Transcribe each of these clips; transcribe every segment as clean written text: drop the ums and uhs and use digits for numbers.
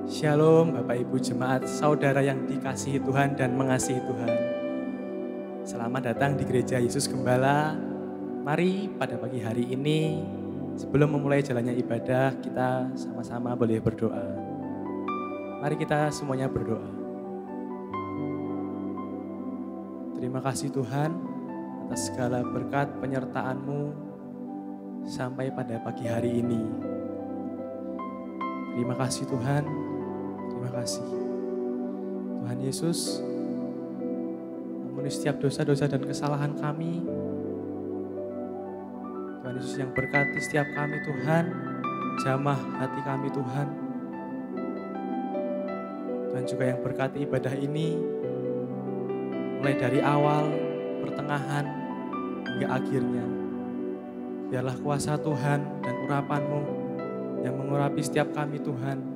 Shalom Bapak Ibu Jemaat, saudara yang dikasihi Tuhan dan mengasihi Tuhan. Selamat datang di Gereja Yesus Gembala. Mari pada pagi hari ini, sebelum memulai jalannya ibadah, kita sama-sama boleh berdoa. Mari kita semuanya berdoa. Terima kasih Tuhan atas segala berkat penyertaan-Mu sampai pada pagi hari ini. Terima kasih Tuhan. Terima kasih. Tuhan Yesus, ampuni setiap dosa-dosa dan kesalahan kami. Tuhan Yesus yang berkati setiap kami Tuhan, jamah hati kami Tuhan. Tuhan juga yang berkati ibadah ini, mulai dari awal, pertengahan, hingga akhirnya. Biarlah kuasa Tuhan dan urapan-Mu yang mengurapi setiap kami Tuhan,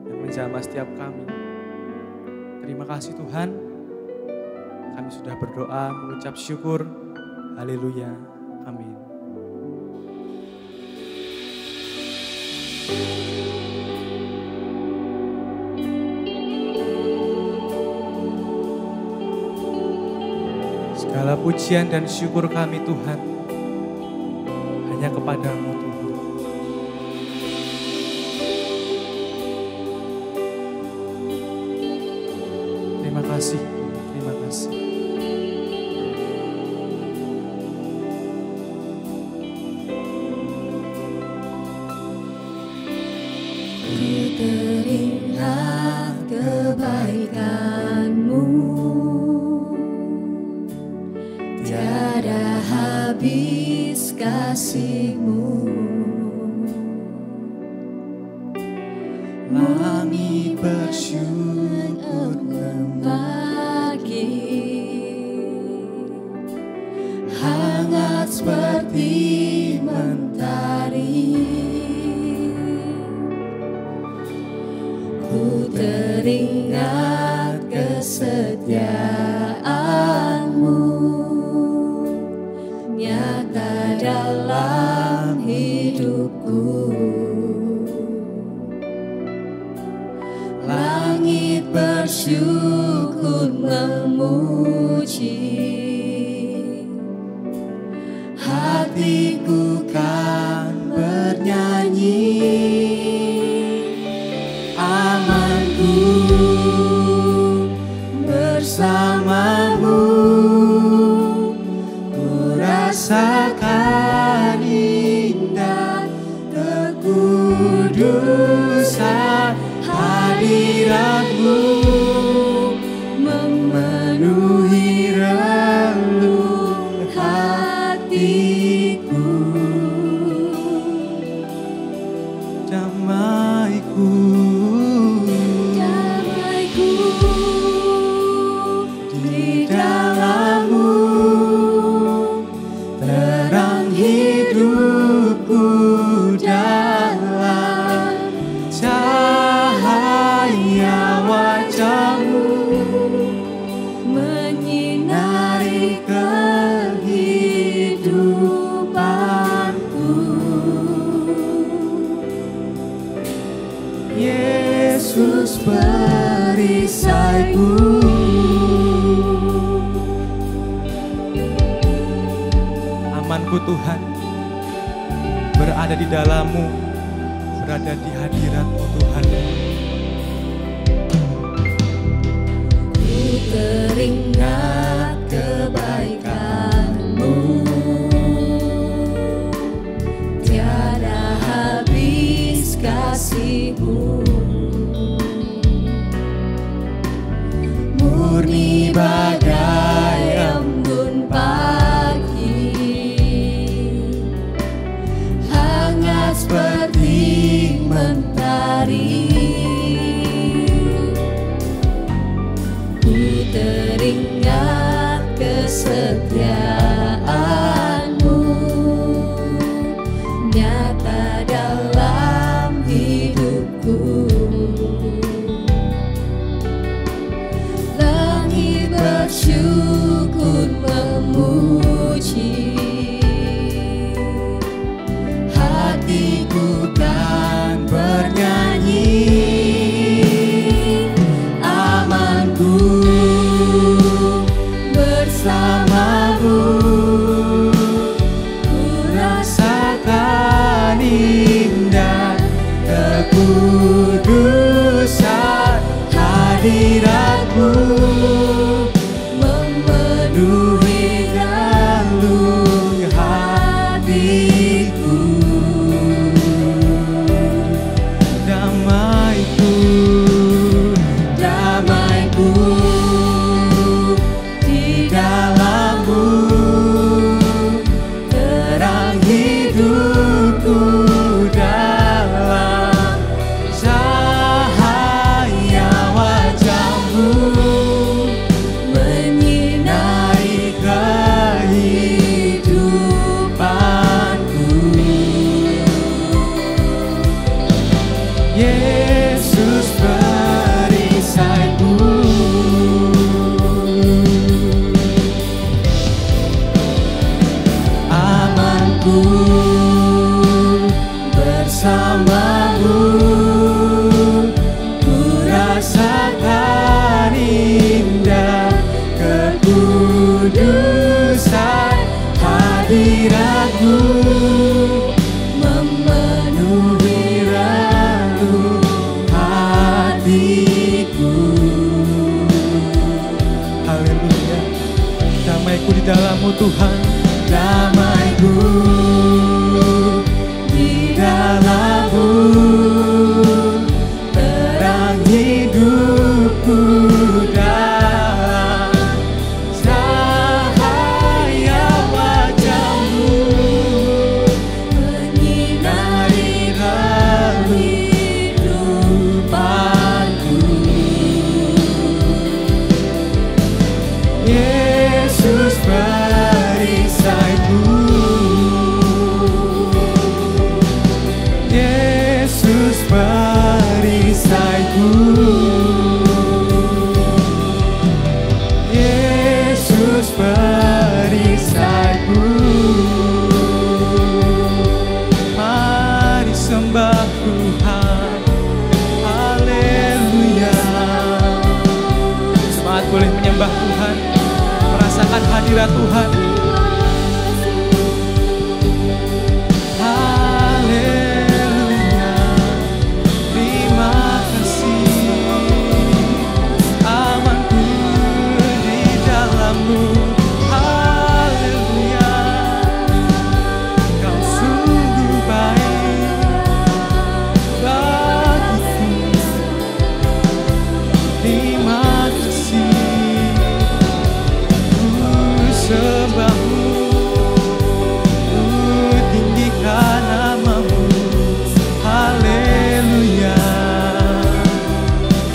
yang menjamah setiap kami. Terima kasih Tuhan, kami sudah berdoa mengucap syukur. Haleluya, amin. Segala pujian dan syukur kami Tuhan hanya kepadamu Tuhan. Terima kasih, terima kasih. Ku teringat kebaikan-Mu, tiada habis kasih-Mu. Langit bersyukur membagi, hangat seperti mentari. Ku teringat kesetiaan-Mu, nyata dalam hidupku. Langit bersyukur memuji, hatiku kan bernyanyi. Amanku bersama-Mu, ku rasakan indah kekudusan hadirat-Mu, memenuhi relung hatiku. Damaiku, damaiku di dalam-Mu, terang hidupku dalam cahaya wajah-Mu, menyinari kehidupanku. Yesus perisaiku, amanku Tuhan, berada di dalam-Mu, berada di hadirat-Mu Tuhan. ku teringat kebaikan-Mu, tiada habis kasih-Mu. Murni bagai embun pagi, hangat seperti mentari. Ku teringat kesetiaan-Mu, nyata dalam hidupku. Langit bersyukur memuji, hatiku kan bernyanyi. Yesus perisaiku. Amanku bersamamu, ku rasakan indah kekudusan hadiratmu, memenuhi relung hatiku. Haleluya. Damaiku di dalam-Mu Tuhan, damaiku di dalam-Mu, terang hidupku dalam cahaya wajah-Mu, menyinari kehidupanku. Yesus perisaiku, Yesus perisaiku, Yesus perisaiku. Mari sembah Tuhan, haleluya. Semangat boleh menyembah Tuhan, merasakan hadirat Tuhan. Haleluya, terima kasih. Amanku di dalam-Mu, haleluya. Kau sungguh baik bagiku, terima kasih. Ku sembah-Mu, ku tinggikan nama-Mu, haleluya,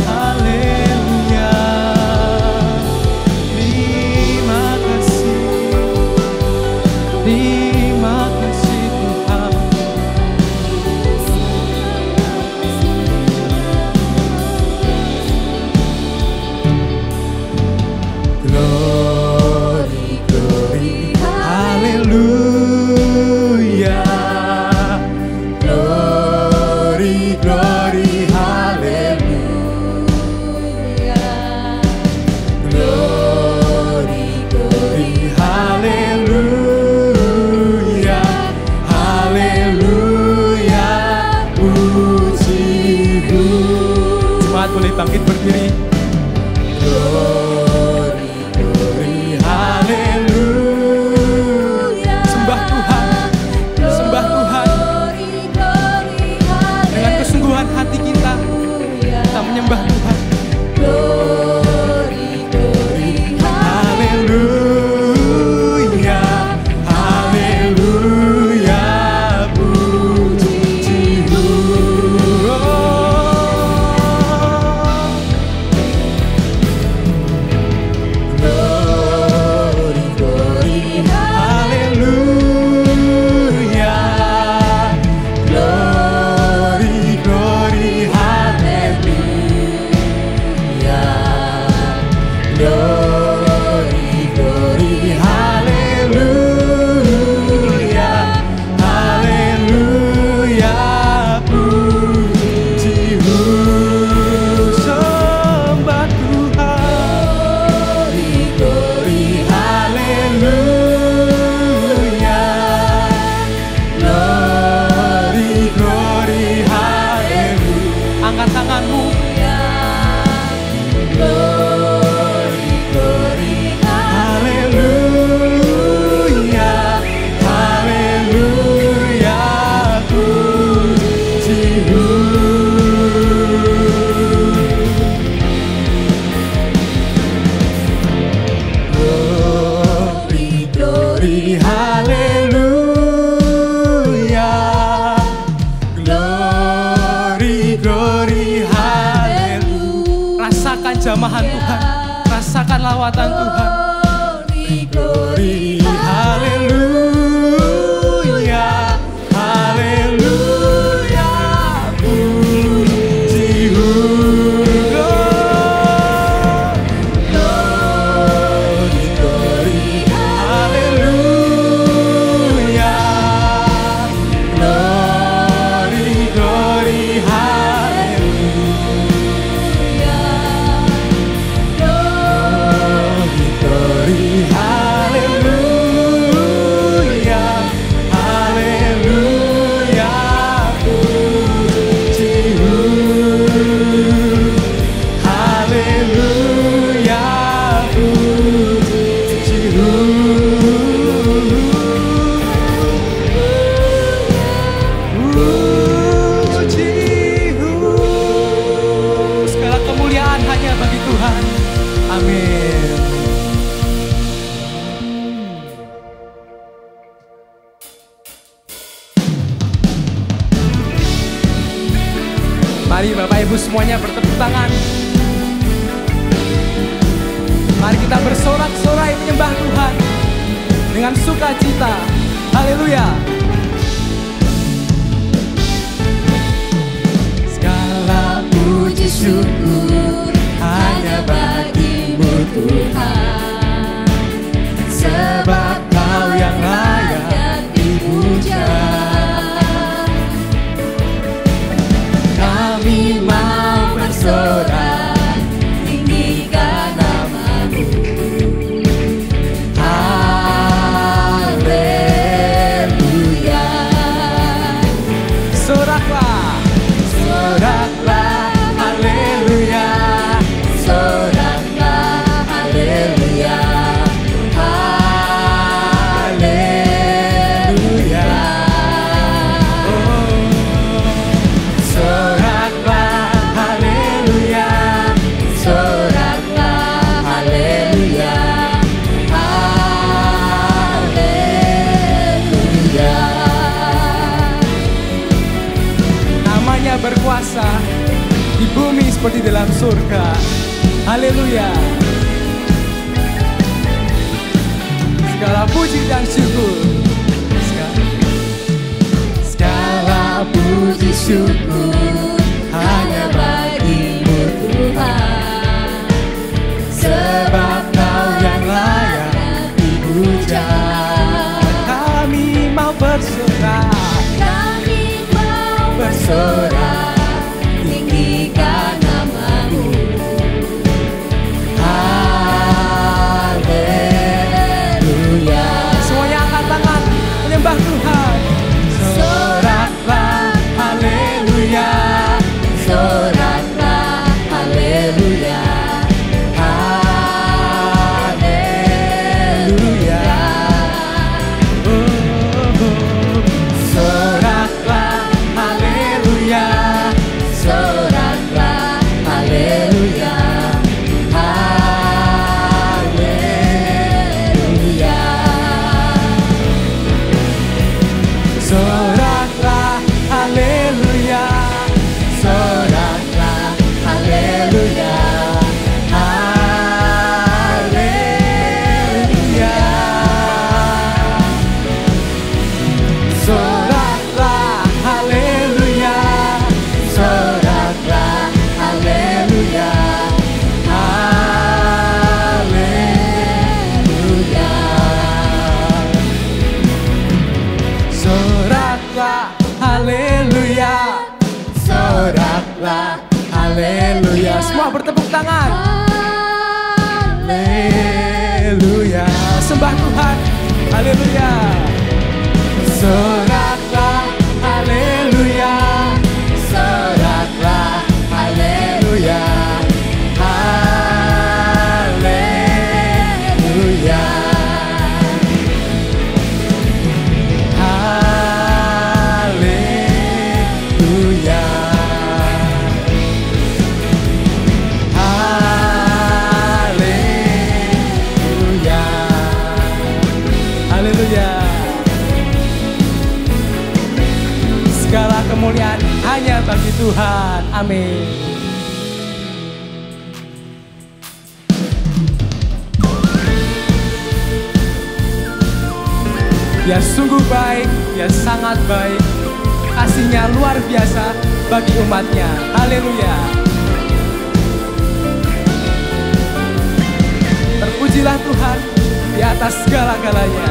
haleluya. Terima kasih, terima kasih Tuhan. Glory, glory, haleluya. Glory, glory, haleluya. Glory, glory, haleluya. Haleluya, puji-Mu. Jemaat boleh bangkit berdiri. Glory, glory, haleluya. Sembah Tuhan, sembah Tuhan. Dengan kesungguhan hati kita menyembah Tuhan. Glory, glory, haleluya. Haleluya, puji-Mu. Glory, glory, haleluya. Glory, glory, haleluya. Glory, glory, haleluya. Haleluya, puji-Mu. Sembah Tuhan. Glory, haleluya. Glory, glory, haleluya. Angkat tanganmu. Glory, glory, haleluya. Haleluya, puji-Mu. Glory, glory, haleluya. Glory, glory, haleluya. Rasakan jamahan Tuhan, rasakan lawatan Tuhan. Glory, haleluya. Haleluya, puji. Mari Bapak Ibu semuanya bertepuk tangan. Mari kita bersorak-sorai menyembah Tuhan dengan sukacita. Haleluya. Segala puji syukur hanya bagi-Mu Tuhan, sebab Kau yang layak dipuja. Kami mau bersorak tinggikan nama-Mu. Haleluya. Soraklah, Soraklah, haleluya. Soraklah, haleluya. Haleluya. Soraklah, haleluya. Soraklah, haleluya. Haleluya. namanya berkuasa di bumi seperti dalam surga. Haleluya. Segala puji dan syukur. Segala puji syukur hanya bagi-Mu Tuhan, sebab Kau yang layak dipuja. Kami mau bersorak, Kami mau bersorak tinggikan nama-Mu. Haleluya. semuanya angkat tangan menyembah Tuhan. Soraklah, haleluya. Soraklah, haleluya. Haleluya. Soraklah, haleluya. Soraklah, haleluya. Haleluya. Soraklah, haleluya. Soraklah, haleluya. Haleluya. Soraklah, haleluya. Soraklah, haleluya. Haleluya. Soraklah, haleluya. Soraklah, haleluya. Semua bertepuk tangan. Haleluya. Sembah Tuhan. Haleluya. Soraklah, haleluya. Soraklah, haleluya. Haleluya. Haleluya. Haleluya. Haleluya. Segala kemuliaan hanya bagi Tuhan. Amin. Dia sungguh baik, dia sangat baik. Kasihnya luar biasa bagi umatnya. Haleluya. Terpujilah Tuhan di atas segala-galanya.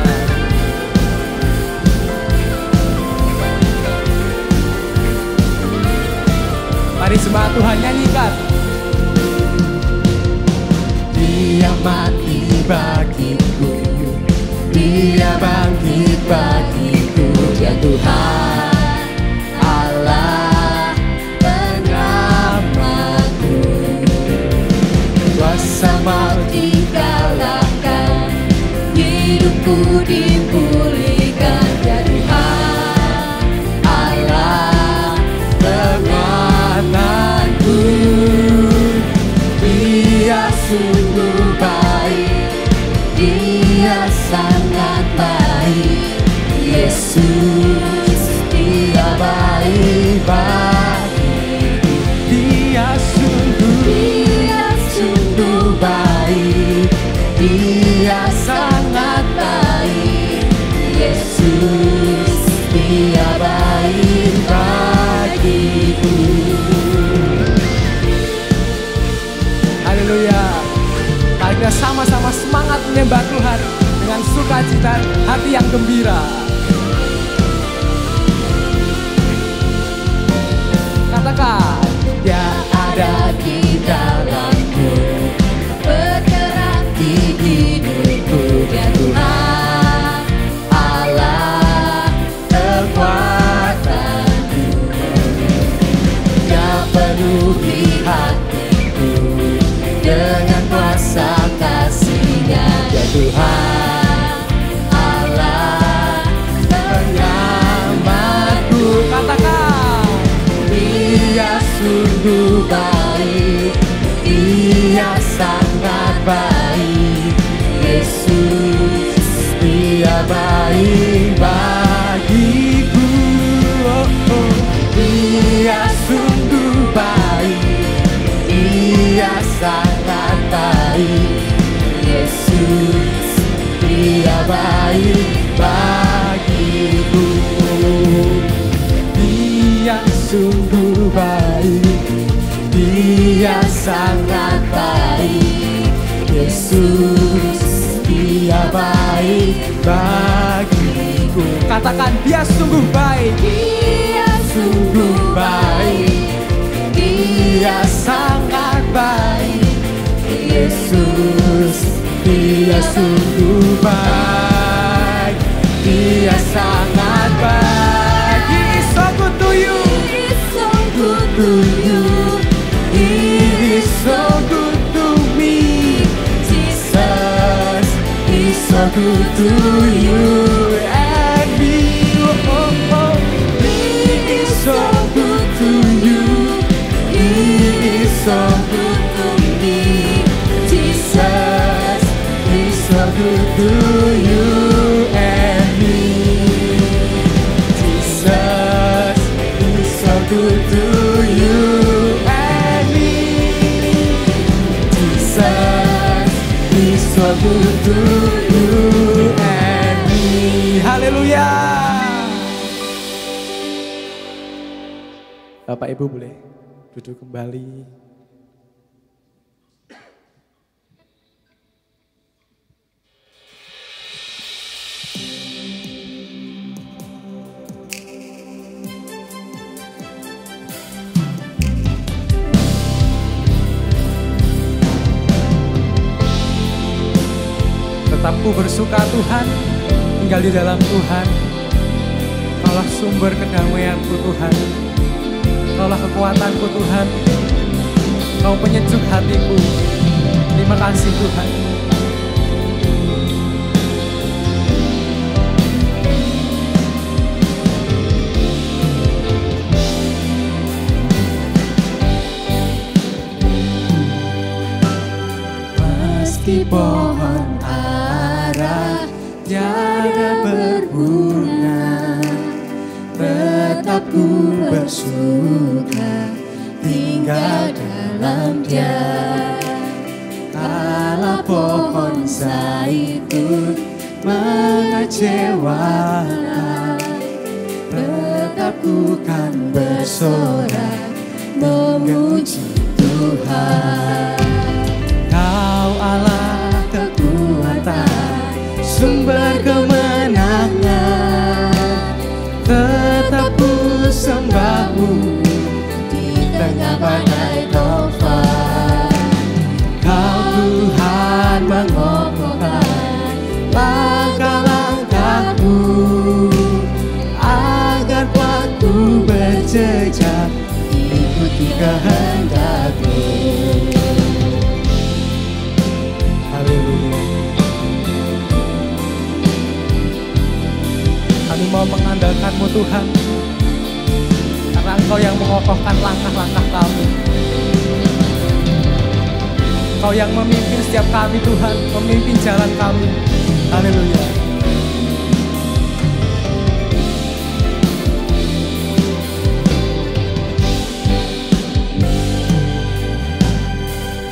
Mari semua Tuhan nyanyikan. Dia mati bagiku, Dia bangkit bagiku. Dia Tuhan Allah penyelamatku. Kuasa maut dikalahkan, hidupku dipulihkan. Dia Tuhan Allah pengamanku. Dia sungguh baik, Dia sangat baik. Yesus, Dia baik bagiku. baik bagiku. Haleluya. Mari kita sama-sama semangat menyembah Tuhan dengan sukacita, hati yang gembira. Katakan, Dia ada di dalamku, bergerak di hidupku. Dia Tuhan Allah kekuatanku. Dia penuhi hatiku dengan kuasa kasih-Nya. Dia Tuhan Allah penyelamatku. katakan, Dia sungguh baik, Dia sangat baik. Yesus, Dia baik bagiku. Dia sungguh baik, Dia sangat baik. Yesus, Dia baik bagiku. Dia sungguh baik, Dia sangat baik. Yesus, Dia baik bagiku. katakan, dia sungguh baik. Dia sungguh baik, Dia sangat baik. Yesus, Dia sungguh baik, Dia sangat baik. He is so good to you. He is so good to you. He is so good to me. Jesus, He's so good to you and me. He is so good to you. He is so good to me. Jesus, He's so good to you and me. Jesus, He's so good to you and me. Jesus, He's so good to you and me. Haleluya. Bapak Ibu boleh duduk kembali. Tetap ku bersuka Tuhan, tinggal di dalam Tuhan. Kaulah sumber kedamaianku Tuhan, Kaulah kekuatanku Tuhan, Kau penyejuk hatiku. Terima kasih Tuhan. Meski pohon ara tiada berbunga, tetap ku bersuka tinggal dalam Dia. Kala pohon zaitun mengecewakan, tetap ku kan bersorak memuji Tuhan. Kau Allah kekuatan, sumber kemenangan, tetap ku sembahmu di tengah badai taufan. Kau Tuhan mengokohkan langkah-langkahku, agar kuatku berjejak ikuti kehendak-Mu. Haleluya. Kami mau mengandalkan-Mu Tuhan, karena Engkau yang mengokohkan langkah-langkah kami. Engkau yang memimpin setiap kami Tuhan, memimpin jalan kami. Haleluya.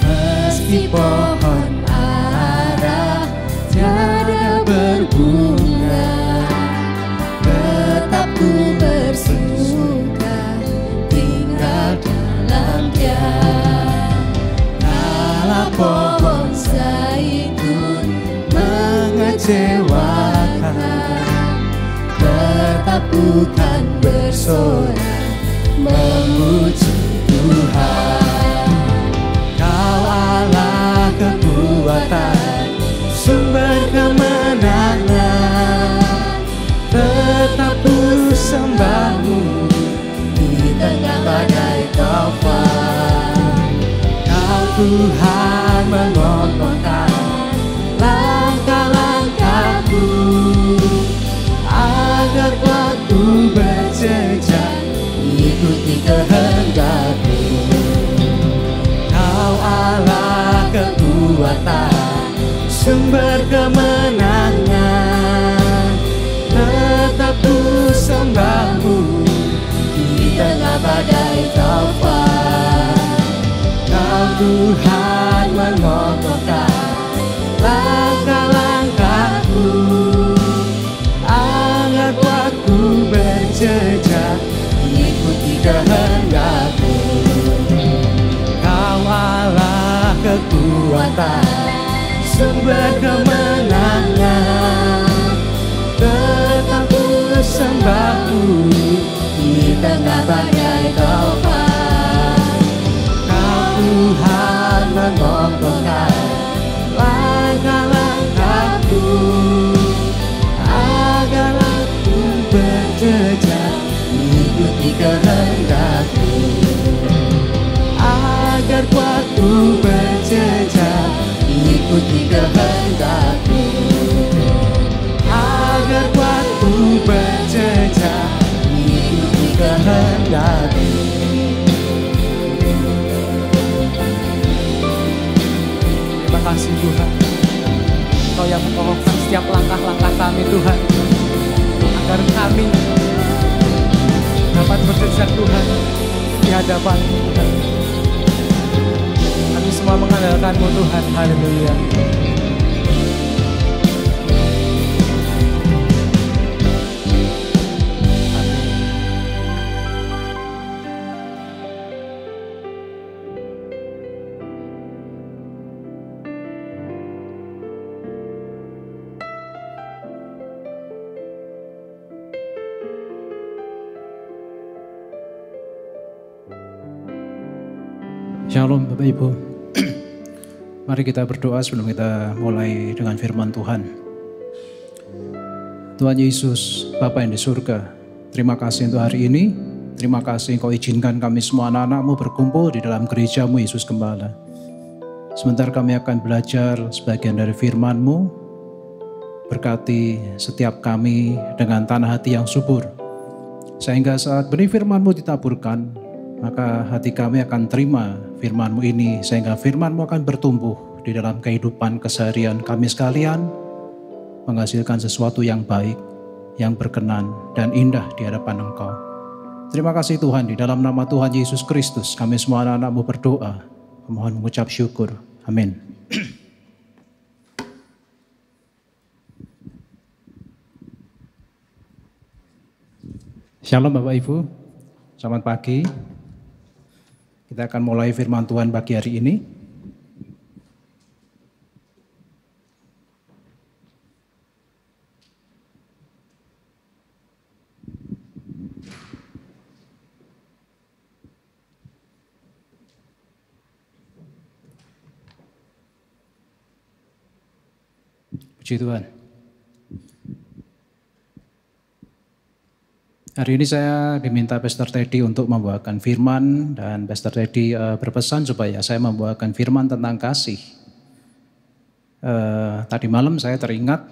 Meski pohon ara tiada berbunga, tetap ku bersuka bersorak memuji Tuhan. Kau Allah kekuatan, sumber kemenangan, tetap ku sembahmu Di tengah badai taufan, Kau Tuhan mengokohkan langkah-langkahku, agar waktu berjejak ikuti kehendak-Mu. Kau Allah kekuatan, sumber kemenangan, tetap ku sembahmu di tengah badai taufan. Kau Tuhan mengokohkan langkah-langkahku, agar waktu berjejak ikuti kehendak-Mu. Kau Allah kekuatan, sumber kemenangan, tetap ku sembahmu Di tengah badai taufan, Kau Tuhan mengokohkan langkah-langkahku, agar aku berjejak ikuti kehendak-Mu. Agar waktu berjejak ikuti kehendak-Mu. Agar waktu berjejak ikuti kehendak-Mu. Terima kasih Tuhan, Kau yang mengokohkan setiap langkah-langkah kami Tuhan, agar kami dapat berjejak Tuhan di hadapan-Mu Tuhan. Kami semua mengandalkan-Mu Tuhan. Haleluya. Shalom Bapak Ibu. Mari kita berdoa sebelum kita mulai dengan firman Tuhan. Tuhan Yesus, Bapa yang di surga, terima kasih untuk hari ini. Terima kasih Engkau izinkan kami semua anak-anak-Mu berkumpul di dalam gereja-Mu Yesus Gembala. Sebentar kami akan belajar sebagian dari firman-Mu. Berkati setiap kami dengan tanah hati yang subur. Sehingga saat benih firman-Mu ditaburkan, maka hati kami akan terima firman-Mu ini, sehingga firman-Mu akan bertumbuh di dalam kehidupan keseharian kami sekalian, menghasilkan sesuatu yang baik, yang berkenan dan indah di hadapan Engkau. Terima kasih Tuhan, di dalam nama Tuhan Yesus Kristus kami semua anak-anak-Mu berdoa, mohon mengucap syukur. Amin. Shalom Bapak Ibu, selamat pagi. Kita akan mulai firman Tuhan pagi hari ini. Puji Tuhan. Hari ini saya diminta Pastor Teddy untuk membawakan firman, dan Pastor Teddy berpesan supaya saya membawakan firman tentang kasih. Tadi malam saya teringat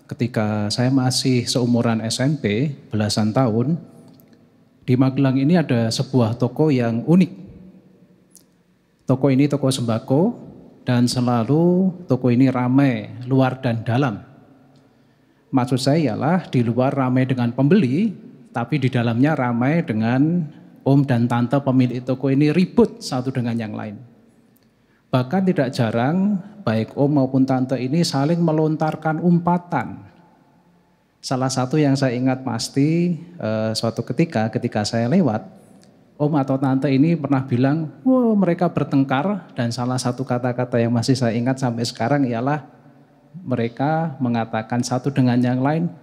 ketika saya masih seumuran SMP, belasan tahun, di Magelang ini ada sebuah toko yang unik. Toko ini toko sembako, dan selalu toko ini ramai luar dan dalam. Maksud saya ialah di luar ramai dengan pembeli, tapi di dalamnya ramai dengan om dan tante pemilik toko ini ribut satu dengan yang lain. Bahkan tidak jarang baik om maupun tante ini saling melontarkan umpatan. Salah satu yang saya ingat pasti suatu ketika saya lewat, om atau tante ini pernah bilang, "Wow, mereka bertengkar," dan salah satu kata-kata yang masih saya ingat sampai sekarang ialah mereka mengatakan satu dengan yang lain,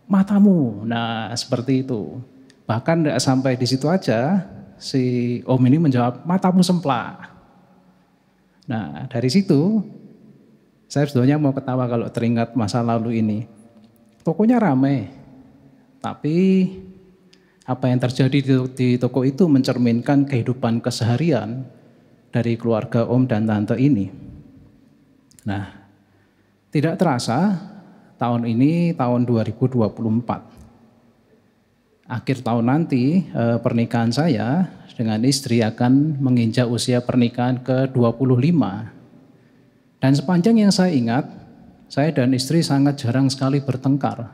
"Matamu." Nah, seperti itu. Bahkan tidak sampai di situ aja, si om ini menjawab, matamu semplak. Nah dari situ, saya sebetulnya mau ketawa kalau teringat masa lalu ini. Tokonya ramai, tapi apa yang terjadi di toko itu mencerminkan kehidupan keseharian dari keluarga om dan tante ini. Nah, tidak terasa tahun ini tahun 2024. Akhir tahun nanti pernikahan saya dengan istri akan menginjak usia pernikahan ke-25. Dan sepanjang yang saya ingat, saya dan istri sangat jarang sekali bertengkar.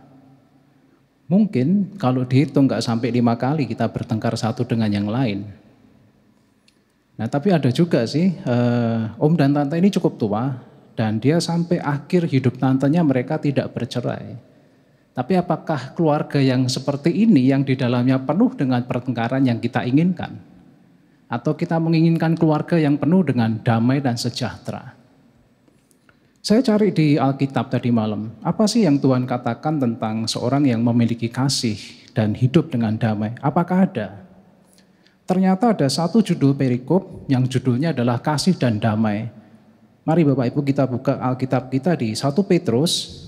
Mungkin kalau dihitung nggak sampai 5 kali kita bertengkar satu dengan yang lain. Nah tapi ada juga sih, om dan tante ini cukup tua, dan dia sampai akhir hidup tantenya mereka tidak bercerai. Tapi apakah keluarga yang seperti ini yang di dalamnya penuh dengan pertengkaran yang kita inginkan? Atau kita menginginkan keluarga yang penuh dengan damai dan sejahtera? Saya cari di Alkitab tadi malam, apa sih yang Tuhan katakan tentang seorang yang memiliki kasih dan hidup dengan damai? Apakah ada? Ternyata ada satu judul perikop yang judulnya adalah kasih dan damai. Mari Bapak Ibu kita buka Alkitab kita di 1 Petrus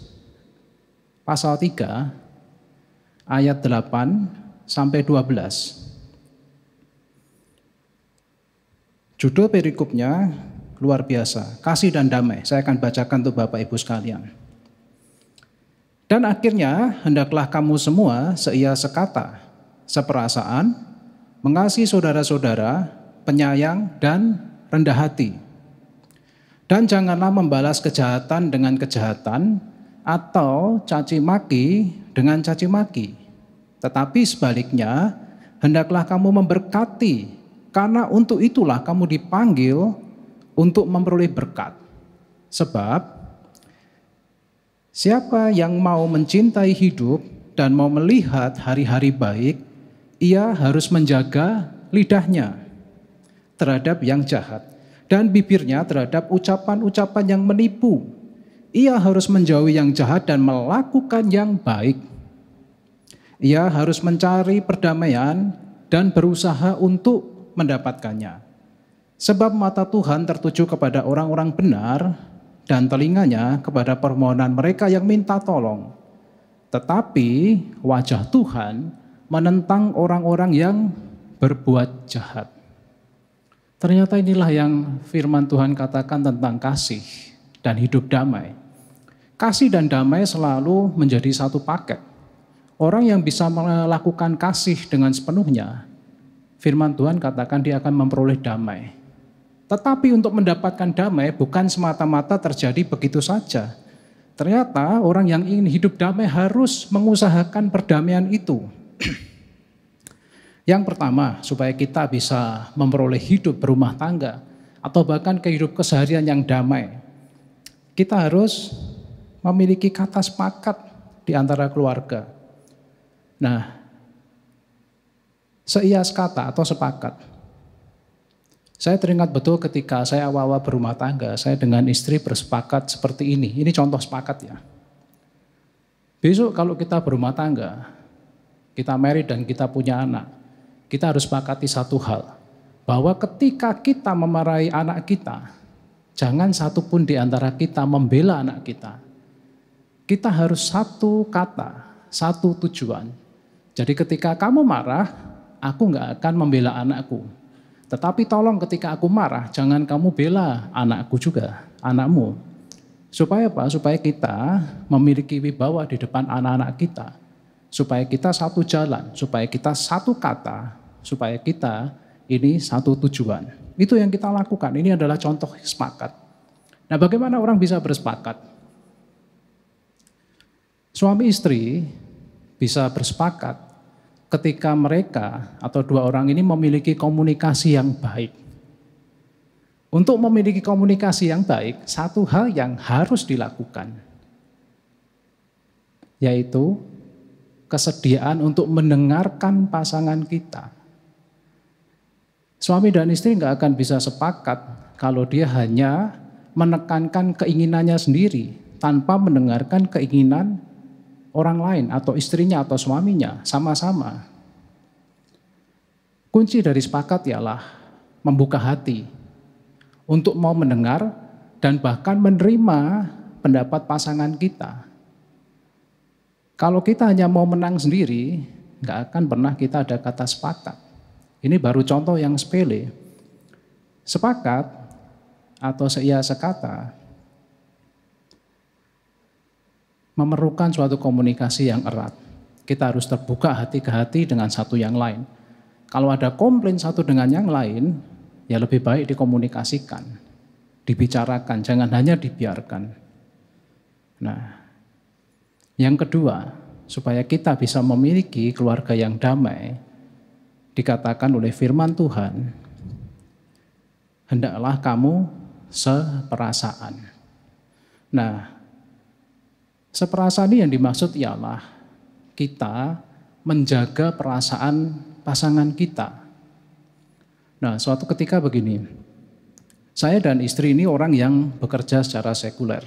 pasal 3 ayat 8 sampai 12. Judul perikopnya luar biasa, kasih dan damai. Saya akan bacakan untuk Bapak Ibu sekalian. Dan akhirnya hendaklah kamu semua seia sekata, seperasaan, mengasihi saudara-saudara, penyayang dan rendah hati. Dan janganlah membalas kejahatan dengan kejahatan atau caci maki dengan caci maki. Tetapi sebaliknya, hendaklah kamu memberkati, karena untuk itulah kamu dipanggil untuk memperoleh berkat. Sebab siapa yang mau mencintai hidup dan mau melihat hari-hari baik, ia harus menjaga lidahnya terhadap yang jahat dan bibirnya terhadap ucapan-ucapan yang menipu. Ia harus menjauhi yang jahat dan melakukan yang baik. Ia harus mencari perdamaian dan berusaha untuk mendapatkannya. Sebab mata Tuhan tertuju kepada orang-orang benar dan telinganya kepada permohonan mereka yang minta tolong. Tetapi wajah Tuhan menentang orang-orang yang berbuat jahat. Ternyata inilah yang firman Tuhan katakan tentang kasih dan hidup damai. Kasih dan damai selalu menjadi satu paket. Orang yang bisa melakukan kasih dengan sepenuhnya, firman Tuhan katakan dia akan memperoleh damai. Tetapi untuk mendapatkan damai bukan semata-mata terjadi begitu saja. Ternyata orang yang ingin hidup damai harus mengusahakan perdamaian itu. Yang pertama, supaya kita bisa memperoleh hidup berumah tangga atau bahkan kehidupan keseharian yang damai, kita harus memiliki kata sepakat di antara keluarga. Nah, seia sekata atau sepakat. Saya teringat betul ketika saya awal-awal berumah tangga, saya dengan istri bersepakat seperti ini. Ini contoh sepakat ya. Besok kalau kita berumah tangga, kita married dan kita punya anak, kita harus sepakati satu hal, bahwa ketika kita memarahi anak kita, jangan satupun di antara kita membela anak kita. Kita harus satu kata, satu tujuan. Jadi ketika kamu marah, aku nggak akan membela anakku. Tetapi tolong ketika aku marah, jangan kamu bela anakku juga, anakmu. Supaya apa? Supaya kita memiliki wibawa di depan anak-anak kita. Supaya kita satu jalan, supaya kita satu kata, supaya kita ini satu tujuan. Itu yang kita lakukan, ini adalah contoh sepakat. Nah bagaimana orang bisa bersepakat? Suami istri bisa bersepakat ketika mereka atau dua orang ini memiliki komunikasi yang baik. Untuk memiliki komunikasi yang baik, satu hal yang harus dilakukan, yaitu kesediaan untuk mendengarkan pasangan kita. Suami dan istri nggak akan bisa sepakat kalau dia hanya menekankan keinginannya sendiri tanpa mendengarkan keinginan orang lain atau istrinya atau suaminya sama-sama. Kunci dari sepakat ialah membuka hati untuk mau mendengar dan bahkan menerima pendapat pasangan kita. Kalau kita hanya mau menang sendiri, nggak akan pernah kita ada kata sepakat. Ini baru contoh yang sepele. Sepakat atau seia sekata memerlukan suatu komunikasi yang erat. Kita harus terbuka hati ke hati dengan satu yang lain. Kalau ada komplain satu dengan yang lain, ya lebih baik dikomunikasikan, dibicarakan, jangan hanya dibiarkan. Nah, yang kedua, supaya kita bisa memiliki keluarga yang damai, dikatakan oleh firman Tuhan, hendaklah kamu seperasaan. Nah, seperasaan ini yang dimaksud ialah kita menjaga perasaan pasangan kita. Nah, suatu ketika begini, saya dan istri ini orang yang bekerja secara sekuler.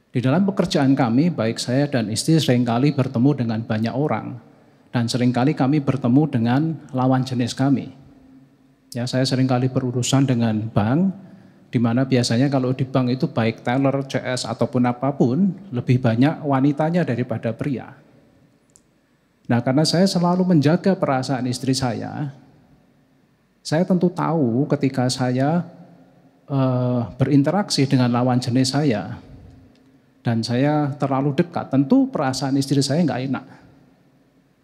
Di dalam pekerjaan kami, baik saya dan istri seringkali bertemu dengan banyak orang, dan seringkali kami bertemu dengan lawan jenis kami. Ya, saya seringkali berurusan dengan bank, di mana biasanya kalau di bank itu baik teller, CS ataupun apapun, lebih banyak wanitanya daripada pria. Nah, karena saya selalu menjaga perasaan istri saya tentu tahu ketika saya berinteraksi dengan lawan jenis saya, dan saya terlalu dekat, tentu perasaan istri saya nggak enak.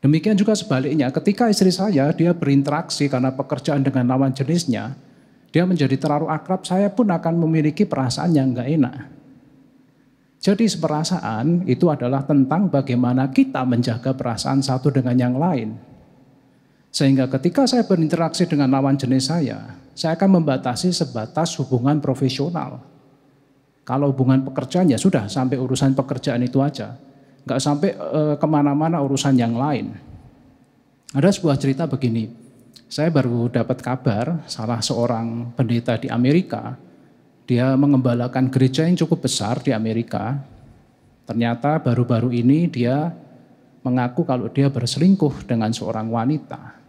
Demikian juga sebaliknya, ketika istri saya dia berinteraksi karena pekerjaan dengan lawan jenisnya, dia menjadi terlalu akrab, saya pun akan memiliki perasaan yang nggak enak. Jadi seperasaan itu adalah tentang bagaimana kita menjaga perasaan satu dengan yang lain. Sehingga ketika saya berinteraksi dengan lawan jenis saya akan membatasi sebatas hubungan profesional. Kalau hubungan pekerjaan ya sudah sampai urusan pekerjaan itu aja. Nggak sampai kemana-mana urusan yang lain. Ada sebuah cerita begini, saya baru dapat kabar salah seorang pendeta di Amerika, dia mengembalakan gereja yang cukup besar di Amerika. Ternyata baru-baru ini dia mengaku kalau dia berselingkuh dengan seorang wanita.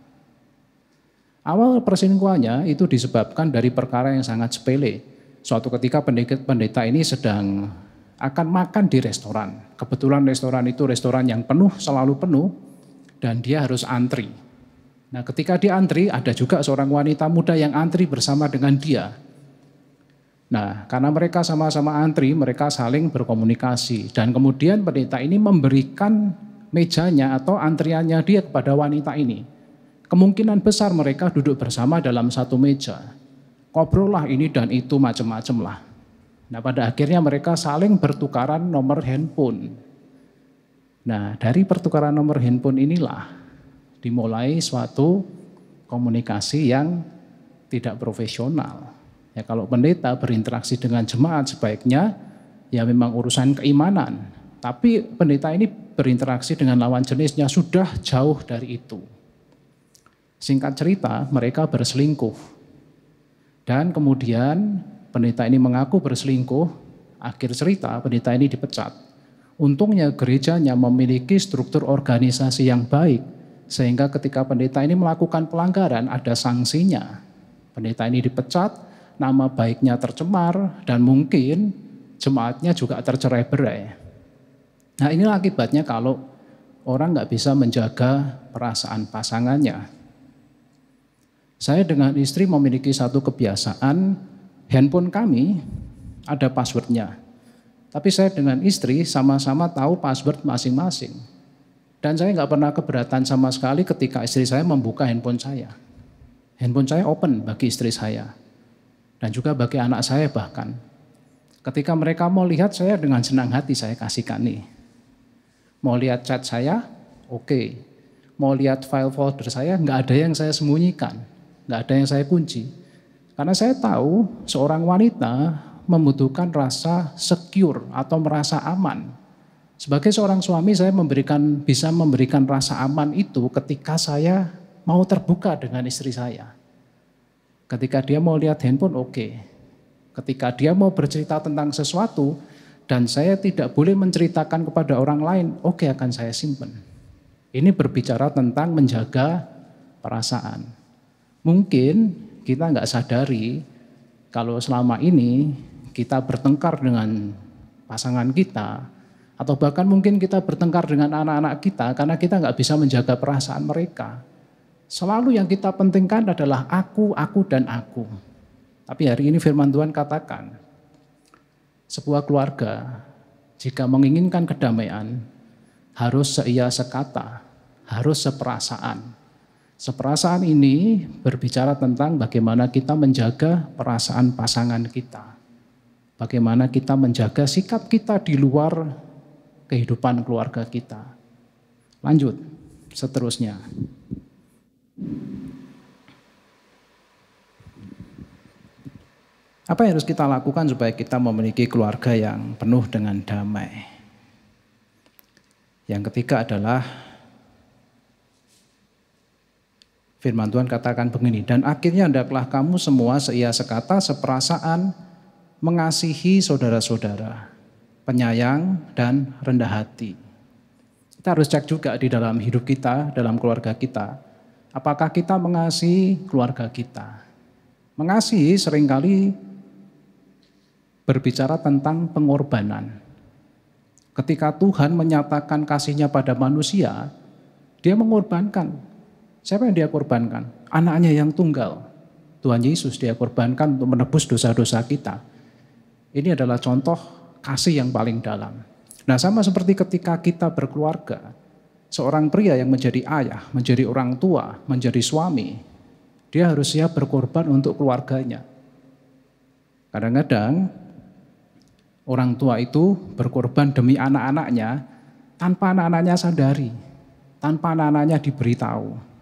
Awal perselingkuhannya itu disebabkan dari perkara yang sangat sepele. Suatu ketika pendeta ini sedang akan makan di restoran. Kebetulan restoran itu restoran yang penuh, selalu penuh, dan dia harus antri. Nah, ketika dia antri, ada juga seorang wanita muda yang antri bersama dengan dia. Nah, karena mereka sama-sama antri, mereka saling berkomunikasi. Dan kemudian pendeta ini memberikan mejanya atau antriannya dia kepada wanita ini. Kemungkinan besar mereka duduk bersama dalam satu meja. Ngobrol lah ini dan itu macam-macam lah. Nah, pada akhirnya mereka saling bertukaran nomor handphone. Nah, dari pertukaran nomor handphone inilah dimulai suatu komunikasi yang tidak profesional. Ya, kalau pendeta berinteraksi dengan jemaat sebaiknya ya memang urusan keimanan. Tapi pendeta ini berinteraksi dengan lawan jenisnya sudah jauh dari itu. Singkat cerita, mereka berselingkuh. Dan kemudian pendeta ini mengaku berselingkuh, akhir cerita pendeta ini dipecat. Untungnya gerejanya memiliki struktur organisasi yang baik, sehingga ketika pendeta ini melakukan pelanggaran ada sanksinya. Pendeta ini dipecat, nama baiknya tercemar, dan mungkin jemaatnya juga tercerai-berai. Nah, inilah akibatnya kalau orang nggak bisa menjaga perasaan pasangannya. Saya dengan istri memiliki satu kebiasaan, handphone kami ada passwordnya. Tapi saya dengan istri sama-sama tahu password masing-masing. Dan saya nggak pernah keberatan sama sekali ketika istri saya membuka handphone saya. Handphone saya open bagi istri saya. Dan juga bagi anak saya bahkan. Ketika mereka mau lihat, saya dengan senang hati saya kasihkan nih. Mau lihat chat saya, oke. Mau lihat file folder saya, nggak ada yang saya sembunyikan. Nggak ada yang saya kunci. Karena saya tahu seorang wanita membutuhkan rasa secure atau merasa aman. Sebagai seorang suami saya bisa memberikan rasa aman itu ketika saya mau terbuka dengan istri saya. Ketika dia mau lihat handphone oke. Ketika dia mau bercerita tentang sesuatu dan saya tidak boleh menceritakan kepada orang lain, oke akan saya simpan. Ini berbicara tentang menjaga perasaan. Mungkin kita nggak sadari kalau selama ini kita bertengkar dengan pasangan kita, atau bahkan mungkin kita bertengkar dengan anak-anak kita karena kita nggak bisa menjaga perasaan mereka. Selalu yang kita pentingkan adalah aku, dan aku. Tapi hari ini firman Tuhan katakan, sebuah keluarga jika menginginkan kedamaian harus seia sekata, harus seperasaan. Seperasaan ini berbicara tentang bagaimana kita menjaga perasaan pasangan kita. Bagaimana kita menjaga sikap kita di luar kehidupan keluarga kita. Lanjut, seterusnya. Apa yang harus kita lakukan supaya kita memiliki keluarga yang penuh dengan damai? Yang ketiga adalah firman Tuhan katakan begini, dan akhirnya hendaklah kamu semua seia sekata, seperasaan, mengasihi saudara-saudara, penyayang dan rendah hati. Kita harus cek juga di dalam hidup kita, dalam keluarga kita. Apakah kita mengasihi keluarga kita? Mengasihi seringkali berbicara tentang pengorbanan. Ketika Tuhan menyatakan kasih-Nya pada manusia, Dia mengorbankan. Siapa yang Dia korbankan? Anaknya yang tunggal. Tuhan Yesus Dia korbankan untuk menebus dosa-dosa kita. Ini adalah contoh kasih yang paling dalam. Nah, sama seperti ketika kita berkeluarga, seorang pria yang menjadi ayah, menjadi orang tua, menjadi suami, dia harus siap berkorban untuk keluarganya. Kadang-kadang orang tua itu berkorban demi anak-anaknya tanpa anak-anaknya sadari, tanpa anak-anaknya diberitahu.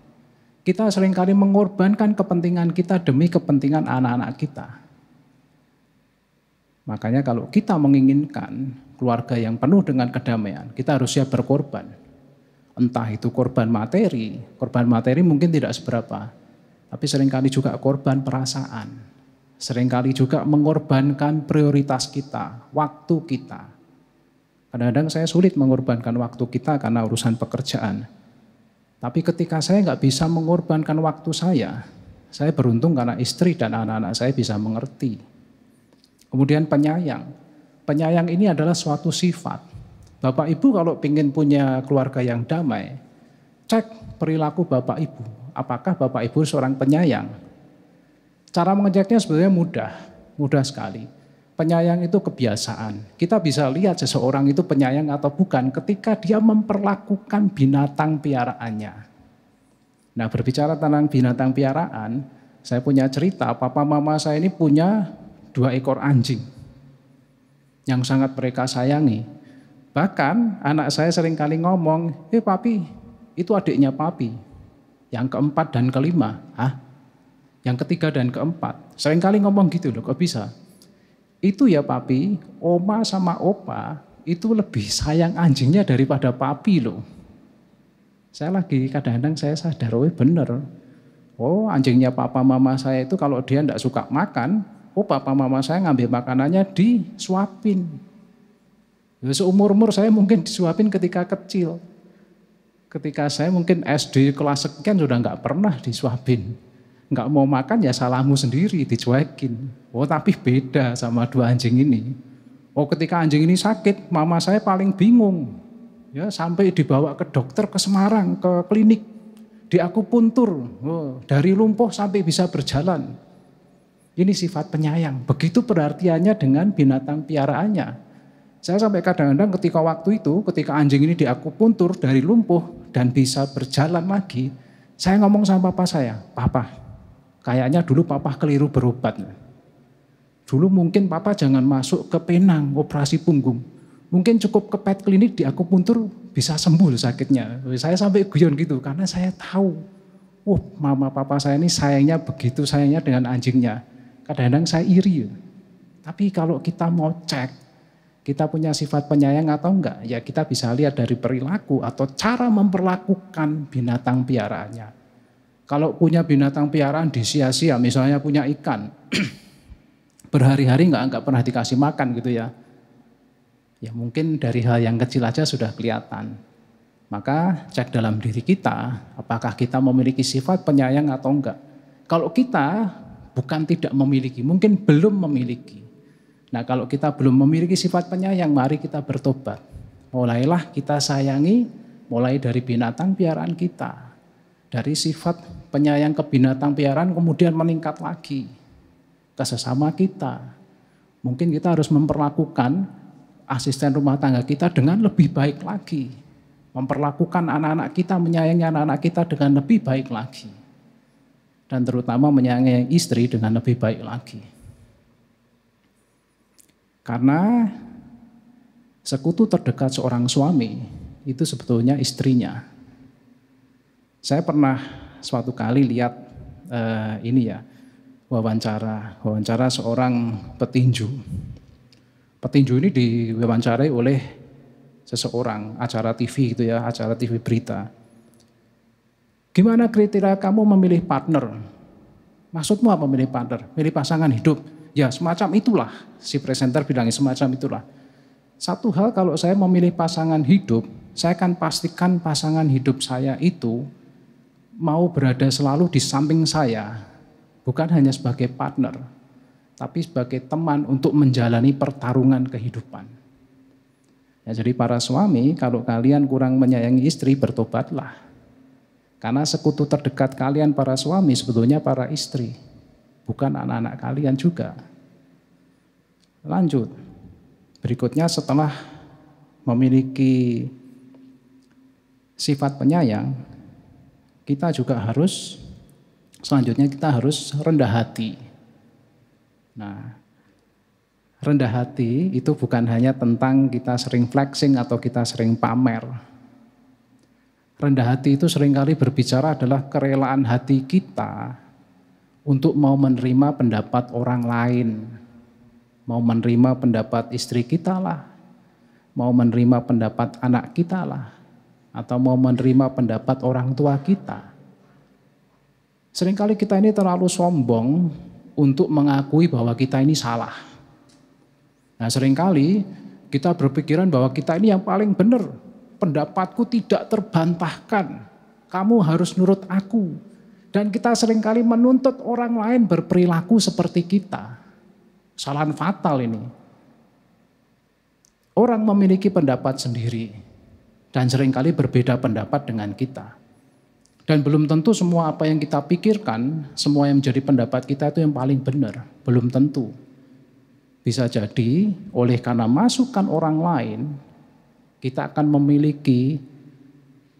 Kita seringkali mengorbankan kepentingan kita demi kepentingan anak-anak kita. Makanya kalau kita menginginkan keluarga yang penuh dengan kedamaian, kita harus siap berkorban. Entah itu korban materi mungkin tidak seberapa, tapi seringkali juga korban perasaan. Seringkali juga mengorbankan prioritas kita, waktu kita. Kadang-kadang saya sulit mengorbankan waktu kita karena urusan pekerjaan. Tapi ketika saya nggak bisa mengorbankan waktu saya beruntung karena istri dan anak-anak saya bisa mengerti. Kemudian penyayang. Penyayang ini adalah suatu sifat. Bapak Ibu kalau ingin punya keluarga yang damai, cek perilaku Bapak Ibu. Apakah Bapak Ibu seorang penyayang? Cara mengeceknya sebenarnya mudah sekali. Penyayang itu kebiasaan. Kita bisa lihat seseorang itu penyayang atau bukan ketika dia memperlakukan binatang piaraannya. Nah, berbicara tentang binatang piaraan, saya punya cerita, papa mama saya ini punya 2 ekor anjing yang sangat mereka sayangi. Bahkan anak saya seringkali ngomong, papi, itu adiknya papi. Yang keempat dan kelima, yang ketiga dan keempat. Seringkali ngomong gitu loh, kok bisa? Itu ya papi, oma sama opa itu lebih sayang anjingnya daripada papi loh. Saya lagi kadang-kadang saya sadar, bener. Oh, anjingnya papa mama saya itu kalau dia enggak suka makan, papa mama saya ngambil makanannya disuapin. Seumur-umur saya mungkin disuapin ketika kecil. Ketika saya mungkin SD kelas sekian sudah enggak pernah disuapin. Enggak mau makan ya salahmu sendiri, dicuekin. Oh, tapi beda sama 2 anjing ini. Oh, ketika anjing ini sakit, mama saya paling bingung. Ya, sampai dibawa ke dokter ke Semarang, ke klinik. Diakupuntur, dari lumpuh sampai bisa berjalan. Ini sifat penyayang. Begitu perhatiannya dengan binatang piaraannya. Saya sampai kadang-kadang ketika anjing ini diakupuntur dari lumpuh dan bisa berjalan lagi, saya ngomong sama papa saya, papa, kayaknya dulu papa keliru berobat. Dulu mungkin papa jangan masuk ke Penang, operasi punggung. Mungkin cukup ke pet klinik diakupuntur bisa sembuh sakitnya. Saya sampai guyon gitu karena saya tahu, mama papa saya ini sayangnya begitu sayangnya dengan anjingnya. Kadang-kadang saya iri. Tapi kalau kita mau cek, kita punya sifat penyayang atau enggak, ya kita bisa lihat dari perilaku atau cara memperlakukan binatang piaraannya. Kalau punya binatang piaraan disia-sia, misalnya punya ikan, berhari-hari enggak pernah dikasih makan gitu ya. Ya mungkin dari hal yang kecil aja sudah kelihatan. Maka cek dalam diri kita, apakah kita memiliki sifat penyayang atau enggak. Kalau kita bukan tidak memiliki, mungkin belum memiliki. Nah kalau kita belum memiliki sifat penyayang, mari kita bertobat. Mulailah kita sayangi, mulai dari binatang piaraan kita. Dari sifat penyayang ke binatang piaraan kemudian meningkat lagi ke sesama kita. Mungkin kita harus memperlakukan asisten rumah tangga kita dengan lebih baik lagi. Memperlakukan anak-anak kita, menyayangi anak-anak kita dengan lebih baik lagi. Dan terutama menyayangi istri dengan lebih baik lagi. Karena sekutu terdekat seorang suami itu sebetulnya istrinya. Saya pernah suatu kali lihat wawancara seorang petinju. Petinju ini diwawancarai oleh seseorang, acara TV gitu ya, acara TV berita. Gimana kriteria kamu memilih partner? Maksudmu apa memilih partner? Milih pasangan hidup? Ya semacam itulah, si presenter bilangnya semacam itulah. Satu hal kalau saya memilih pasangan hidup, saya akan pastikan pasangan hidup saya itu mau berada selalu di samping saya. Bukan hanya sebagai partner, tapi sebagai teman untuk menjalani pertarungan kehidupan. Ya, jadi para suami, kalau kalian kurang menyayangi istri, bertobatlah. Karena sekutu terdekat kalian para suami sebetulnya para istri, bukan anak-anak kalian juga. Lanjut, berikutnya setelah memiliki sifat penyayang, kita juga harus, selanjutnya kita harus rendah hati. Nah, rendah hati itu bukan hanya tentang kita sering flexing atau kita sering pamer. Rendah hati itu seringkali berbicara adalah kerelaan hati kita untuk mau menerima pendapat orang lain. Mau menerima pendapat istri kita lah, mau menerima pendapat anak kita lah, atau mau menerima pendapat orang tua kita. Seringkali kita ini terlalu sombong untuk mengakui bahwa kita ini salah. Nah seringkali kita berpikiran bahwa kita ini yang paling benar. Pendapatku tidak terbantahkan, kamu harus nurut aku. Dan kita seringkali menuntut orang lain berperilaku seperti kita. Kesalahan fatal ini. Orang memiliki pendapat sendiri dan seringkali berbeda pendapat dengan kita. Dan belum tentu semua apa yang kita pikirkan, semua yang menjadi pendapat kita itu yang paling benar. Belum tentu. Bisa jadi oleh karena masukan orang lain, kita akan memiliki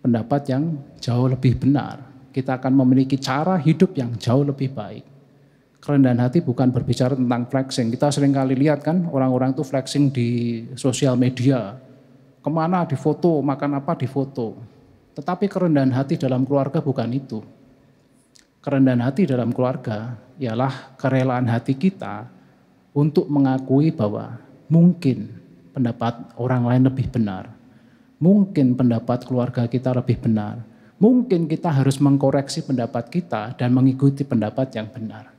pendapat yang jauh lebih benar. Kita akan memiliki cara hidup yang jauh lebih baik. Kerendahan hati bukan berbicara tentang flexing. Kita sering kali lihat kan orang-orang itu flexing di sosial media. Kemana difoto, makan apa difoto. Tetapi kerendahan hati dalam keluarga bukan itu. Kerendahan hati dalam keluarga ialah kerelaan hati kita untuk mengakui bahwa mungkin pendapat orang lain lebih benar. Mungkin pendapat keluarga kita lebih benar. Mungkin kita harus mengkoreksi pendapat kita dan mengikuti pendapat yang benar.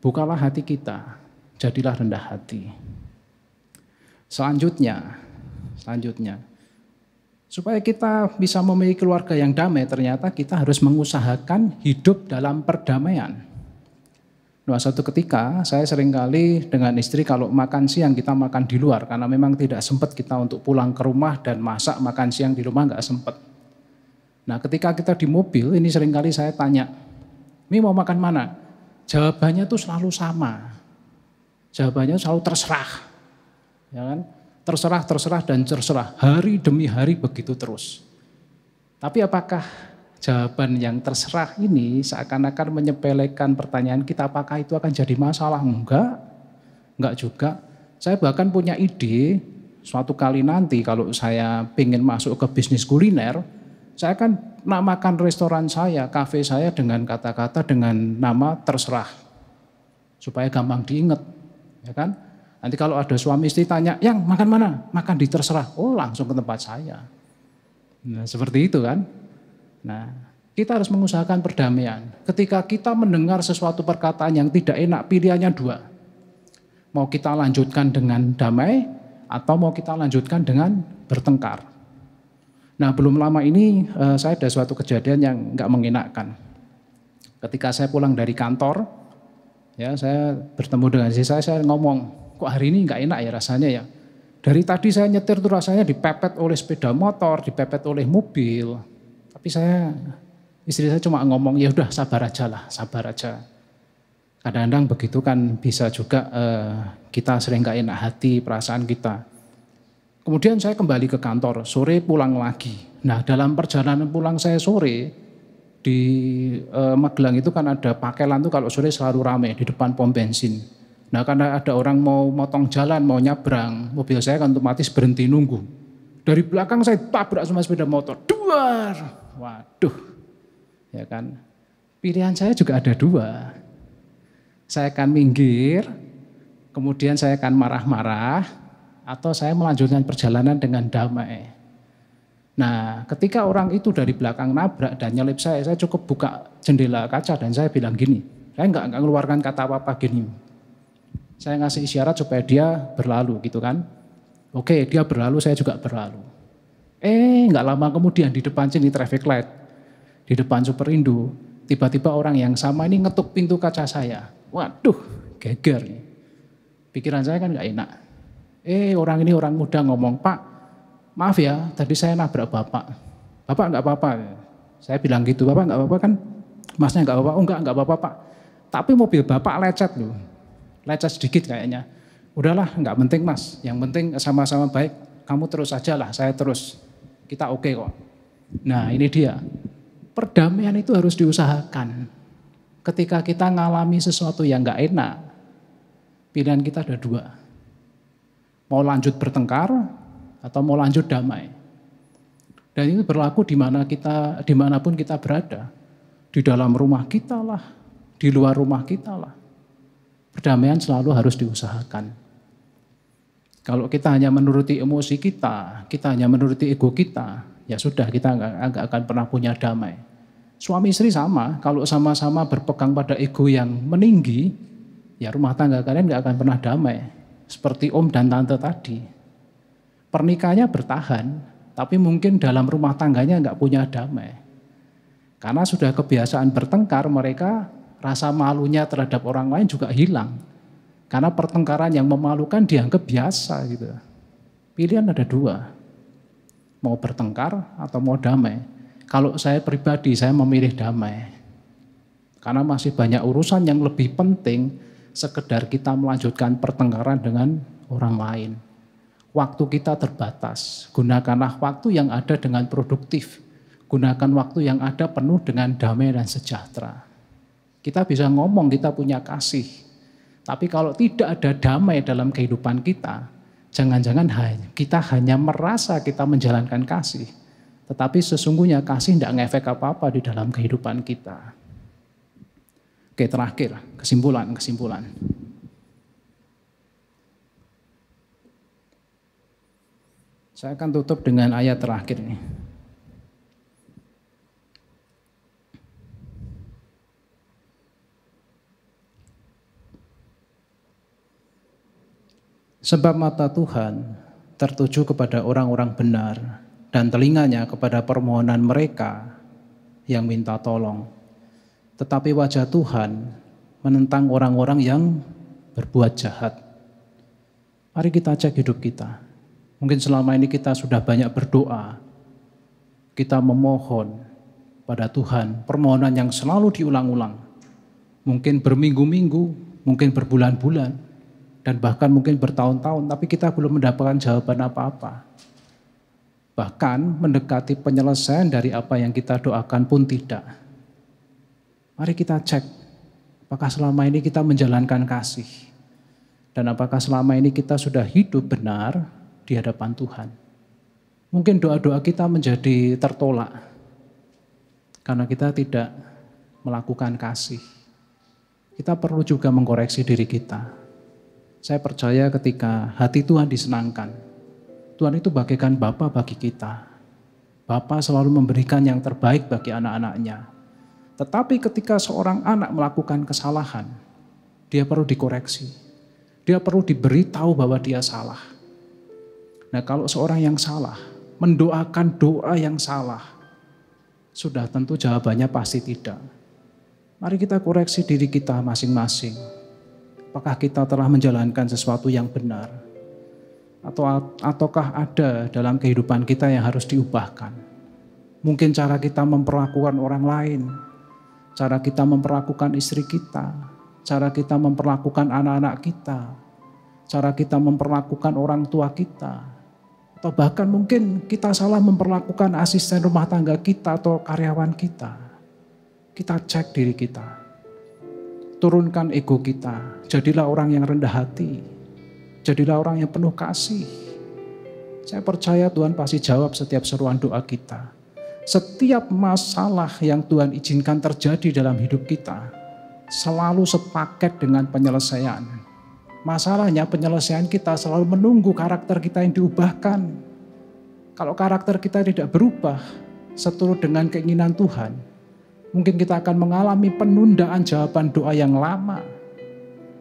Bukalah hati kita, jadilah rendah hati. Selanjutnya, supaya kita bisa memiliki keluarga yang damai, ternyata kita harus mengusahakan hidup dalam perdamaian. Nah, suatu ketika saya seringkali dengan istri kalau makan siang kita makan di luar karena memang tidak sempat kita untuk pulang ke rumah dan masak makan siang di rumah nggak sempat. Nah, ketika kita di mobil ini seringkali saya tanya, "Mi mau makan mana?" Jawabannya tuh selalu sama. Jawabannya selalu terserah. Ya kan? Terserah dan terserah. Hari demi hari begitu terus. Tapi apakah jawaban yang terserah ini seakan-akan menyepelekan pertanyaan kita, apakah itu akan jadi masalah? Enggak juga. Saya bahkan punya ide, suatu kali nanti kalau saya ingin masuk ke bisnis kuliner, saya akan namakan restoran saya, kafe saya dengan kata-kata dengan nama terserah. Supaya gampang diingat, ya kan? Nanti kalau ada suami istri tanya, "Yang makan mana?" "Makan di terserah." Oh, langsung ke tempat saya. Nah, seperti itu kan? Nah, kita harus mengusahakan perdamaian. Ketika kita mendengar sesuatu perkataan yang tidak enak, pilihannya dua. Mau kita lanjutkan dengan damai, atau mau kita lanjutkan dengan bertengkar. Nah, belum lama ini saya ada suatu kejadian yang nggak mengenakan. Ketika saya pulang dari kantor, ya saya bertemu dengan istri saya ngomong, kok hari ini nggak enak ya rasanya ya. Dari tadi saya nyetir tuh rasanya dipepet oleh sepeda motor, dipepet oleh mobil. Tapi istri saya cuma ngomong, ya udah sabar aja lah, sabar aja. Kadang-kadang begitu kan bisa juga kita sering nggak enak hati, perasaan kita. Kemudian saya kembali ke kantor, sore pulang lagi. Nah dalam perjalanan pulang saya sore, di Magelang itu kan ada Pakelan tuh kalau sore selalu ramai di depan pom bensin. Nah karena ada orang mau motong jalan, mau nyabrang, mobil saya kan otomatis berhenti nunggu. Dari belakang saya tabrak sama sepeda motor, duar. Waduh, ya kan. Pilihan saya juga ada dua. Saya akan minggir, kemudian saya akan marah-marah, atau saya melanjutkan perjalanan dengan damai. Nah ketika orang itu dari belakang nabrak dan nyelip saya cukup buka jendela kaca dan saya bilang gini, saya nggak mengeluarkan kata apa-apa gini. Saya ngasih isyarat supaya dia berlalu gitu kan. Oke, dia berlalu, saya juga berlalu. Nggak lama kemudian di depan sini traffic light, di depan Superindo, tiba-tiba orang yang sama ini ngetuk pintu kaca saya. Waduh, geger. Pikiran saya kan nggak enak. Orang ini orang muda ngomong, Pak, maaf ya, tadi saya nabrak Bapak. Bapak nggak apa-apa. Saya bilang gitu, Bapak nggak apa-apa kan? Masnya nggak apa-apa? Oh nggak apa-apa Pak. Tapi mobil Bapak lecet loh. Lecet sedikit kayaknya. Udahlah nggak penting Mas, yang penting sama-sama baik, kamu terus aja lah, saya terus, kita oke kok. Nah ini dia, perdamaian itu harus diusahakan. Ketika kita ngalami sesuatu yang nggak enak, pilihan kita ada dua. Mau lanjut bertengkar atau mau lanjut damai. Dan itu berlaku dimanapun kita berada. Di dalam rumah kita lah, di luar rumah kita lah. Perdamaian selalu harus diusahakan. Kalau kita hanya menuruti emosi kita hanya menuruti ego kita, ya sudah kita nggak akan pernah punya damai. Suami istri sama, kalau sama-sama berpegang pada ego yang meninggi, ya rumah tangga kalian nggak akan pernah damai. Seperti om dan tante tadi. Pernikahannya bertahan, tapi mungkin dalam rumah tangganya nggak punya damai. Karena sudah kebiasaan bertengkar, mereka rasa malunya terhadap orang lain juga hilang. Karena pertengkaran yang memalukan dianggap biasa gitu. Pilihan ada dua. Mau bertengkar atau mau damai. Kalau saya pribadi, saya memilih damai. Karena masih banyak urusan yang lebih penting sekedar kita melanjutkan pertengkaran dengan orang lain. Waktu kita terbatas. Gunakanlah waktu yang ada dengan produktif. Gunakan waktu yang ada penuh dengan damai dan sejahtera. Kita bisa ngomong kita punya kasih, tapi kalau tidak ada damai dalam kehidupan kita, jangan-jangan kita hanya merasa kita menjalankan kasih, tetapi sesungguhnya kasih tidak ngefek apa-apa di dalam kehidupan kita. Oke, terakhir, kesimpulan. Saya akan tutup dengan ayat terakhir nih. Sebab mata Tuhan tertuju kepada orang-orang benar dan telinganya kepada permohonan mereka yang minta tolong. Tetapi wajah Tuhan menentang orang-orang yang berbuat jahat. Mari kita cek hidup kita. Mungkin selama ini kita sudah banyak berdoa. Kita memohon pada Tuhan permohonan yang selalu diulang-ulang. Mungkin berminggu-minggu, mungkin berbulan-bulan. Dan bahkan mungkin bertahun-tahun, tapi kita belum mendapatkan jawaban apa-apa. Bahkan mendekati penyelesaian dari apa yang kita doakan pun tidak. Mari kita cek, apakah selama ini kita menjalankan kasih. Dan apakah selama ini kita sudah hidup benar di hadapan Tuhan. Mungkin doa-doa kita menjadi tertolak. Karena kita tidak melakukan kasih. Kita perlu juga mengkoreksi diri kita. Saya percaya ketika hati Tuhan disenangkan, Tuhan itu bagaikan Bapa bagi kita. Bapa selalu memberikan yang terbaik bagi anak-anaknya. Tetapi ketika seorang anak melakukan kesalahan, dia perlu dikoreksi. Dia perlu diberitahu bahwa dia salah. Nah kalau seorang yang salah, mendoakan doa yang salah, sudah tentu jawabannya pasti tidak. Mari kita koreksi diri kita masing-masing. Apakah kita telah menjalankan sesuatu yang benar? Ataukah ada dalam kehidupan kita yang harus diubahkan? Mungkin cara kita memperlakukan orang lain, cara kita memperlakukan istri kita, cara kita memperlakukan anak-anak kita, cara kita memperlakukan orang tua kita, atau bahkan mungkin kita salah memperlakukan asisten rumah tangga kita atau karyawan kita. Kita cek diri kita, turunkan ego kita, jadilah orang yang rendah hati, jadilah orang yang penuh kasih. Saya percaya Tuhan pasti jawab setiap seruan doa kita. Setiap masalah yang Tuhan izinkan terjadi dalam hidup kita, selalu sepaket dengan penyelesaian. Masalahnya penyelesaian kita selalu menunggu karakter kita yang diubahkan. Kalau karakter kita tidak berubah seturut dengan keinginan Tuhan, mungkin kita akan mengalami penundaan jawaban doa yang lama.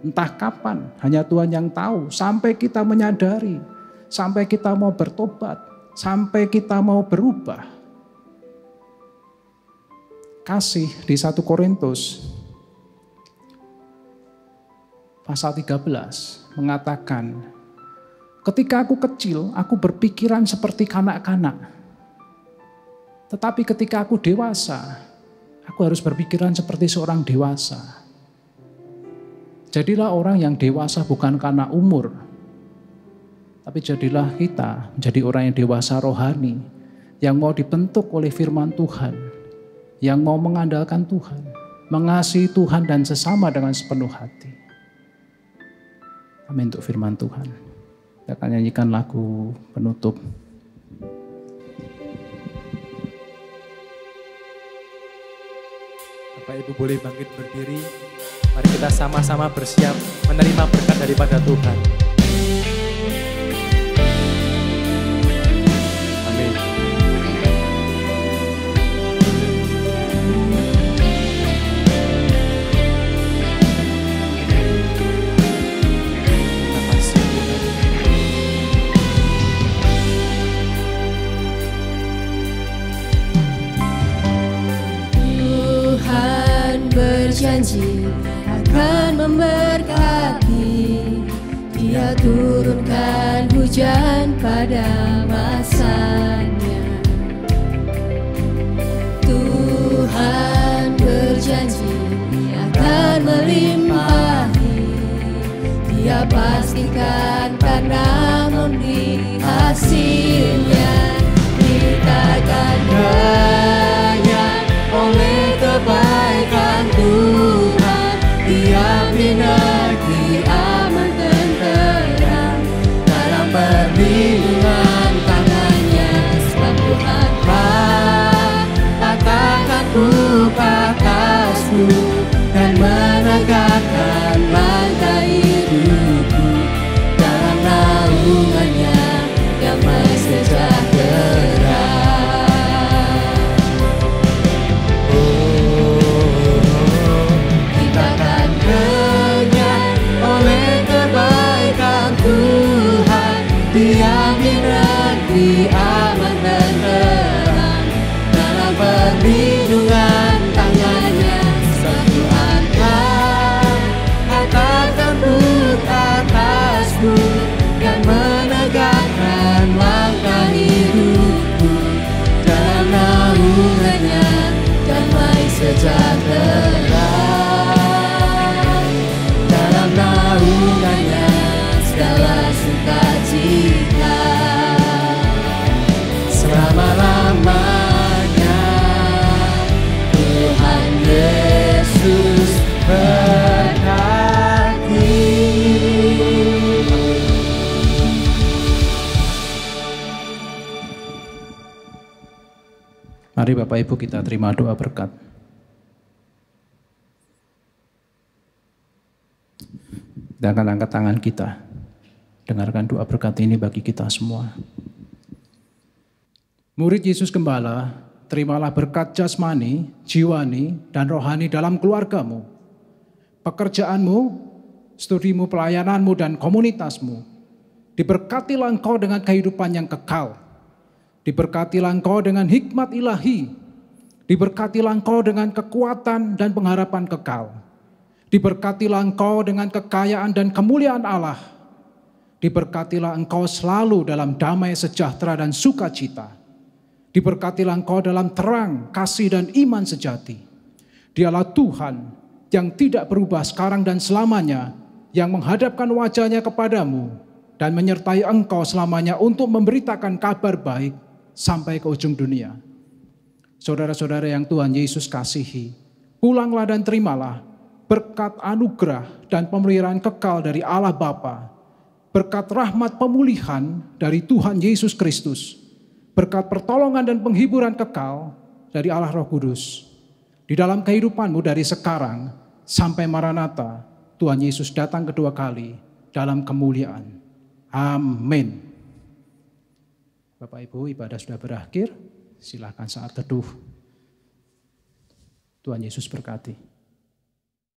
Entah kapan, hanya Tuhan yang tahu. Sampai kita menyadari, sampai kita mau bertobat, sampai kita mau berubah. Kasih di 1 Korintus pasal 13 mengatakan, ketika aku kecil, aku berpikiran seperti kanak-kanak. Tetapi ketika aku dewasa, aku harus berpikiran seperti seorang dewasa. Jadilah orang yang dewasa bukan karena umur, tapi jadilah kita menjadi orang yang dewasa rohani, yang mau dibentuk oleh firman Tuhan, yang mau mengandalkan Tuhan, mengasihi Tuhan dan sesama dengan sepenuh hati. Amin untuk firman Tuhan. Kita akan nyanyikan lagu penutup. Bapak Ibu boleh bangkit berdiri. Mari kita sama-sama bersiap menerima berkat daripada Tuhan. Amin. Terima kasih Tuhan. Tuhan berjanji akan memberkati, Dia turunkan hujan pada masanya. Tuhan berjanji akan melimpahi, Dia pastikan karena memberi hasilnya. Kita akan banyak oleh kebaikan Tuhan, diam di negeri aman tenteram, dalam perlindungan tangannya. Sebab Tuhan katakan buka atasku dan menegakkan langkah hidupku, dalam naungannya damai sejahtera. Diam di negeri aman dan tenang, dalam perlindungan tangannya. Satu angkat katakan buka atasku dan menegakkan langkah hidupku, dalam naungannya damai sejahtera. Dalam naungannya segala sukacita, selama-lamanya Tuhan Yesus berkati. Mari Bapak Ibu kita terima doa berkat. Kita akan angkat tangan kita. Dengarkan doa berkat ini bagi kita semua. Murid Yesus Gembala, terimalah berkat jasmani, jiwani, dan rohani dalam keluargamu, pekerjaanmu, studimu, pelayananmu, dan komunitasmu. Diberkatilah engkau dengan kehidupan yang kekal. Diberkatilah engkau dengan hikmat ilahi. Diberkatilah engkau dengan kekuatan dan pengharapan kekal. Diberkatilah engkau dengan kekayaan dan kemuliaan Allah. Diberkatilah engkau selalu dalam damai sejahtera dan sukacita. Diberkatilah engkau dalam terang, kasih dan iman sejati. Dialah Tuhan yang tidak berubah sekarang dan selamanya, yang menghadapkan wajahnya kepadamu dan menyertai engkau selamanya untuk memberitakan kabar baik sampai ke ujung dunia. Saudara-saudara yang Tuhan Yesus kasihi, pulanglah dan terimalah berkat anugerah dan pemeliharaan kekal dari Allah Bapa, berkat rahmat pemulihan dari Tuhan Yesus Kristus, berkat pertolongan dan penghiburan kekal dari Allah Roh Kudus. Di dalam kehidupanmu dari sekarang sampai Maranatha, Tuhan Yesus datang kedua kali dalam kemuliaan. Amin. Bapak Ibu, ibadah sudah berakhir. Silakan saat teduh. Tuhan Yesus berkati.